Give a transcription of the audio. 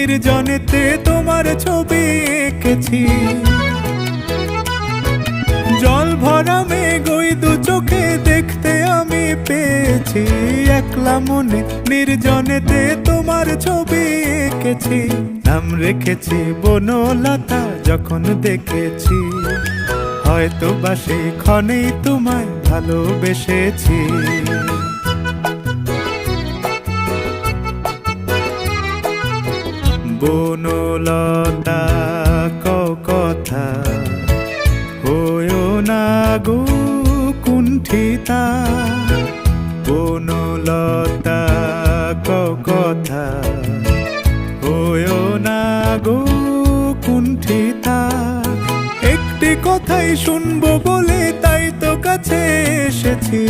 নির্জনেতে তোমার ছবি এঁকেছি। জল ভরা মেঘ ওই দু চোখে দেখতে আমি পেয়েছি। একলা মনে নির্জনেতে তোমার ছবি এঁকেছি। নাম রেখেছি বনলতা যখন দেখেছি, হয়তো বা সেই ক্ষণেই তোমায় ভালোবেসেছি। বনলতা কথা হয়ো না গো কুণ্ঠিতা। বনলতা কথা হয়ো না গো কুণ্ঠিতা। একটি কথাই শুনবো বলে তাই তো কাছে এসেছি।